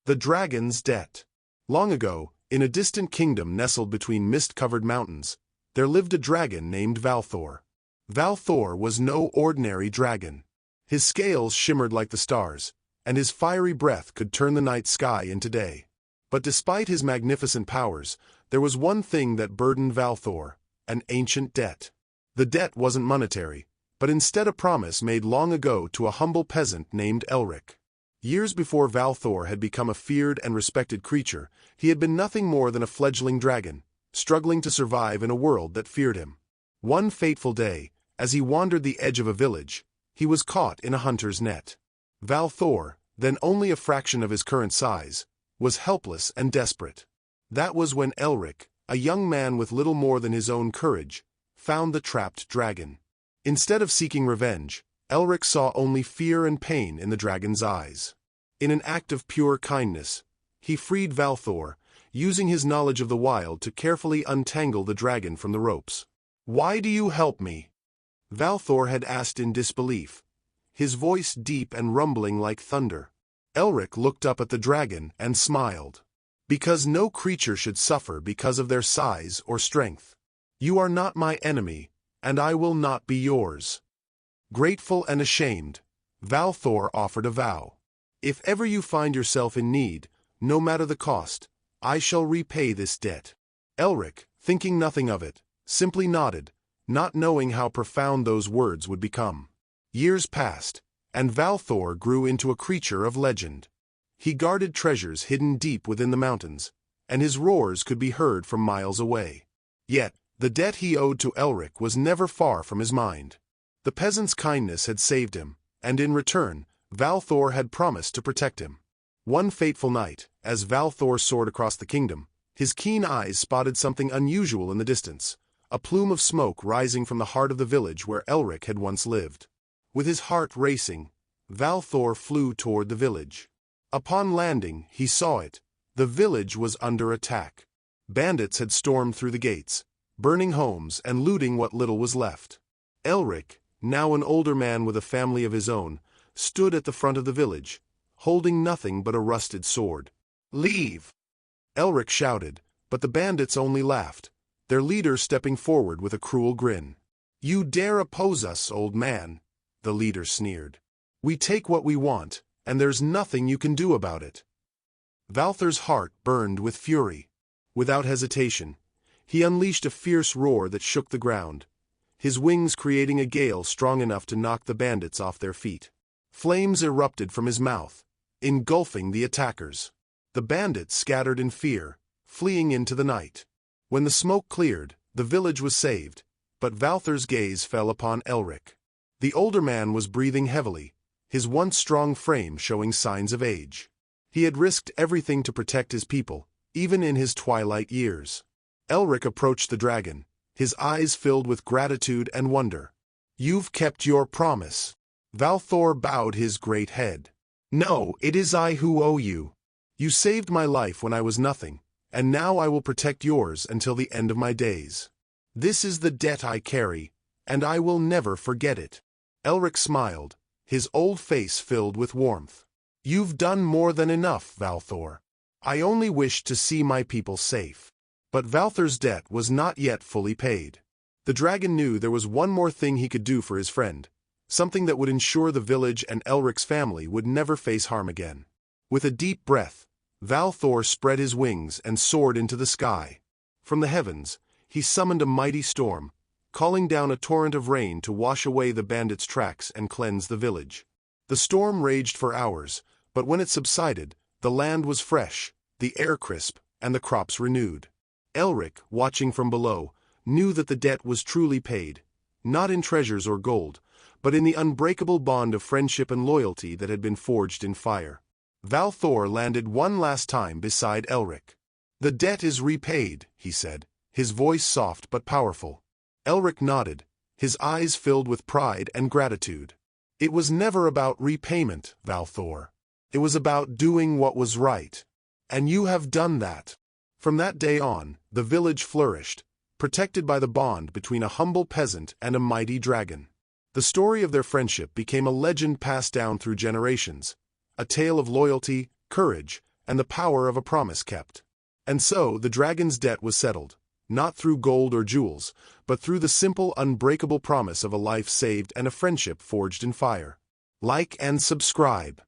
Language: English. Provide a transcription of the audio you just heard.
The Dragon's Debt. Long ago, in a distant kingdom nestled between mist-covered mountains, there lived a dragon named Valthor. Valthor was no ordinary dragon. His scales shimmered like the stars, and his fiery breath could turn the night sky into day. But despite his magnificent powers, there was one thing that burdened Valthor: an ancient debt. The debt wasn't monetary, but instead a promise made long ago to a humble peasant named Elric. Years before Valthor had become a feared and respected creature, he had been nothing more than a fledgling dragon, struggling to survive in a world that feared him. One fateful day, as he wandered the edge of a village, he was caught in a hunter's net. Valthor, then only a fraction of his current size, was helpless and desperate. That was when Elric, a young man with little more than his own courage, found the trapped dragon. Instead of seeking revenge, Elric saw only fear and pain in the dragon's eyes. In an act of pure kindness, he freed Valthor, using his knowledge of the wild to carefully untangle the dragon from the ropes. "Why do you help me?" Valthor had asked in disbelief, his voice deep and rumbling like thunder. Elric looked up at the dragon and smiled. "Because no creature should suffer because of their size or strength. You are not my enemy, and I will not be yours." Grateful and ashamed, Valthor offered a vow. "If ever you find yourself in need, no matter the cost, I shall repay this debt." Elric, thinking nothing of it, simply nodded, not knowing how profound those words would become. Years passed, and Valthor grew into a creature of legend. He guarded treasures hidden deep within the mountains, and his roars could be heard from miles away. Yet, the debt he owed to Elric was never far from his mind. The peasant's kindness had saved him, and in return, Valthor had promised to protect him. One fateful night, as Valthor soared across the kingdom, his keen eyes spotted something unusual in the distance, a plume of smoke rising from the heart of the village where Elric had once lived. With his heart racing, Valthor flew toward the village. Upon landing, he saw it. The village was under attack. Bandits had stormed through the gates, burning homes and looting what little was left. Elric, now an older man with a family of his own, stood at the front of the village, holding nothing but a rusted sword. "Leave!" Elric shouted, but the bandits only laughed, their leader stepping forward with a cruel grin. "You dare oppose us, old man," the leader sneered. "We take what we want, and there's nothing you can do about it." Valthor's heart burned with fury. Without hesitation, he unleashed a fierce roar that shook the ground, his wings creating a gale strong enough to knock the bandits off their feet. Flames erupted from his mouth, engulfing the attackers. The bandits scattered in fear, fleeing into the night. When the smoke cleared, the village was saved, but Valthor's gaze fell upon Elric. The older man was breathing heavily, his once strong frame showing signs of age. He had risked everything to protect his people, even in his twilight years. Elric approached the dragon, his eyes filled with gratitude and wonder. "You've kept your promise." Valthor bowed his great head. "No, it is I who owe you. You saved my life when I was nothing, and now I will protect yours until the end of my days. This is the debt I carry, and I will never forget it." Elric smiled, his old face filled with warmth. "You've done more than enough, Valthor. I only wish to see my people safe." But Valthor's debt was not yet fully paid. The dragon knew there was one more thing he could do for his friend, something that would ensure the village and Elric's family would never face harm again. With a deep breath, Valthor spread his wings and soared into the sky. From the heavens, he summoned a mighty storm, calling down a torrent of rain to wash away the bandits' tracks and cleanse the village. The storm raged for hours, but when it subsided, the land was fresh, the air crisp, and the crops renewed. Elric, watching from below, knew that the debt was truly paid, not in treasures or gold, but in the unbreakable bond of friendship and loyalty that had been forged in fire. Valthor landed one last time beside Elric. "The debt is repaid," he said, his voice soft but powerful. Elric nodded, his eyes filled with pride and gratitude. "It was never about repayment, Valthor. It was about doing what was right. And you have done that." From that day on, the village flourished, protected by the bond between a humble peasant and a mighty dragon. The story of their friendship became a legend passed down through generations, a tale of loyalty, courage, and the power of a promise kept. And so the dragon's debt was settled, not through gold or jewels, but through the simple, unbreakable promise of a life saved and a friendship forged in fire. Like and subscribe.